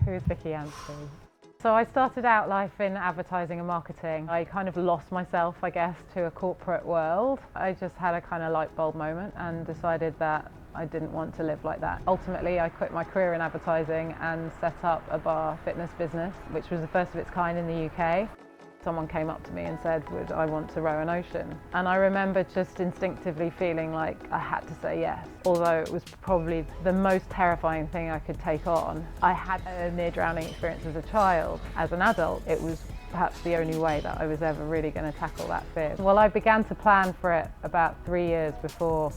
Who's Vicki Anstey? So I started out life in advertising and marketing. I kind of lost myself, I guess, to a corporate world. I just had a kind of light bulb moment and decided that I didn't want to live like that. Ultimately, I quit my career in advertising and set up a bar fitness business, which was the first of its kind in the UK. Someone came up to me and said, would I want to row an ocean? And I remember just instinctively feeling like I had to say yes. Although it was probably the most terrifying thing I could take on. I had a near drowning experience as a child. As an adult, it was perhaps the only way that I was ever really going to tackle that fear. Well, I began to plan for it about 3 years before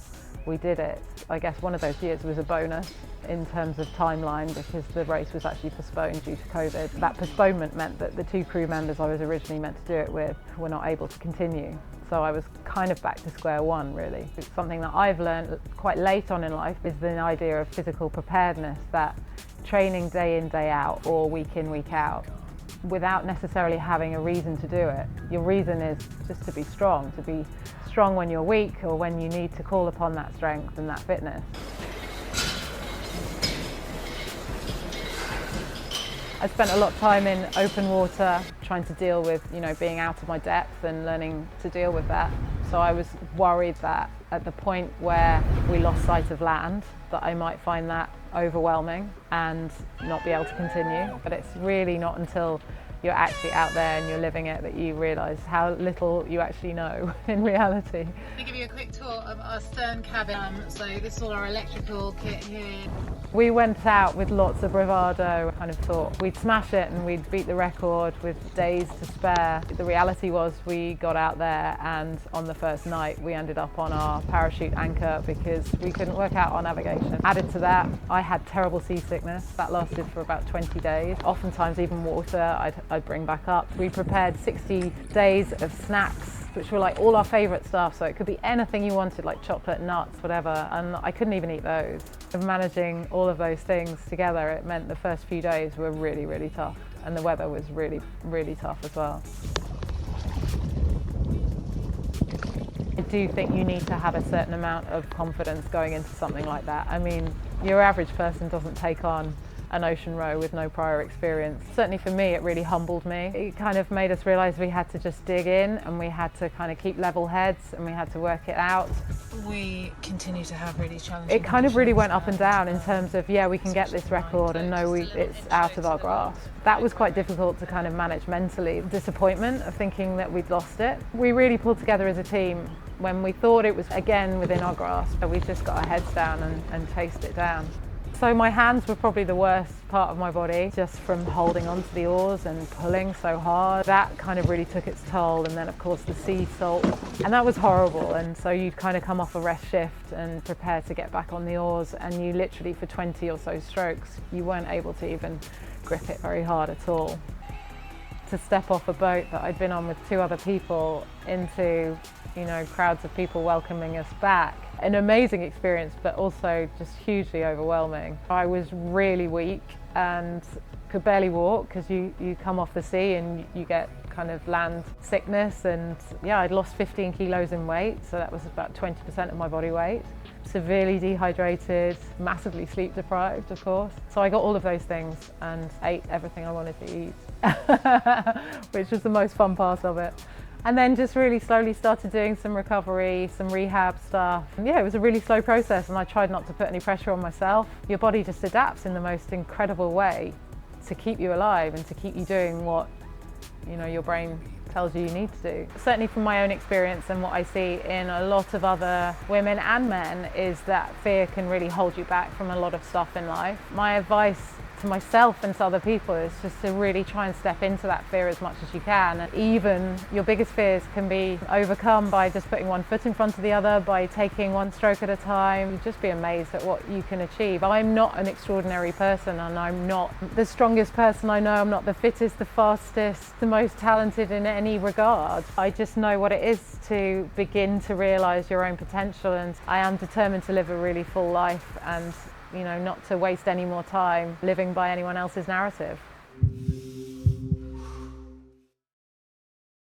we did it. I guess one of those years was a bonus in terms of timeline because the race was actually postponed due to COVID. That postponement meant that the 2 crew members I was originally meant to do it with were not able to continue. So I was kind of back to square one, really. It's something that I've learned quite late on in life is the idea of physical preparedness, that training day in, day out or week in, week out without necessarily having a reason to do it. Your reason is just to be strong when you're weak or when you need to call upon that strength and that fitness. I spent a lot of time in open water trying to deal with, being out of my depth and learning to deal with that. So I was worried that at the point where we lost sight of land, that I might find that overwhelming and not be able to continue. But it's really not until you're actually out there and you're living it that you realise how little you actually know in reality. Let me give you a quick tour of our stern cabin. So this is all our electrical kit here. We went out with lots of bravado. I kind of thought we'd smash it and we'd beat the record with days to spare. The reality was we got out there and on the first night we ended up on our parachute anchor because we couldn't work out our navigation. Added to that, I had terrible seasickness. That lasted for about 20 days. Oftentimes even water I'd bring back up. We prepared 60 days of snacks, which were like all our favourite stuff, so it could be anything you wanted, like chocolate, nuts, whatever, and I couldn't even eat those. Managing all of those things together, it meant the first few days were really, really tough, and the weather was really, really tough as well. I do think you need to have a certain amount of confidence going into something like that. I mean, your average person doesn't take on an ocean row with no prior experience. Certainly for me, it really humbled me. It kind of made us realise we had to just dig in and we had to kind of keep level heads and we had to work it out. We continue to have really challenging It kind of really went up and down in terms of, yeah, we can get this record and no, it's out of our grasp. That was quite difficult to kind of manage mentally. Disappointment of thinking that we'd lost it. We really pulled together as a team when we thought it was again within our grasp. We just got our heads down and chased it down. So my hands were probably the worst part of my body, just from holding onto the oars and pulling so hard. That kind of really took its toll, and then of course the sea salt, and that was horrible. And so you'd kind of come off a rest shift and prepare to get back on the oars, and you literally for 20 or so strokes, you weren't able to even grip it very hard at all. To step off a boat that I'd been on with 2 other people into, crowds of people welcoming us back. An amazing experience, but also just hugely overwhelming. I was really weak and could barely walk because you come off the sea and you get kind of land sickness, and yeah, I'd lost 15 kilos in weight, so that was about 20% of my body weight. Severely dehydrated, massively sleep deprived, of course. So I got all of those things and ate everything I wanted to eat, which was the most fun part of it. And then just really slowly started doing some recovery, some rehab stuff. And yeah, it was a really slow process and I tried not to put any pressure on myself. Your body just adapts in the most incredible way to keep you alive and to keep you doing what, your brain tells you need to do. Certainly from my own experience and what I see in a lot of other women and men is that fear can really hold you back from a lot of stuff in life. My advice to myself and to other people is just to really try and step into that fear as much as you can. And even your biggest fears can be overcome by just putting one foot in front of the other, by taking one stroke at a time. You'd just be amazed at what you can achieve. I'm not an extraordinary person and I'm not the strongest person I know. I'm not the fittest, the fastest, the most talented in any regard. I just know what it is to begin to realise your own potential, and I am determined to live a really full life and not to waste any more time living by anyone else's narrative.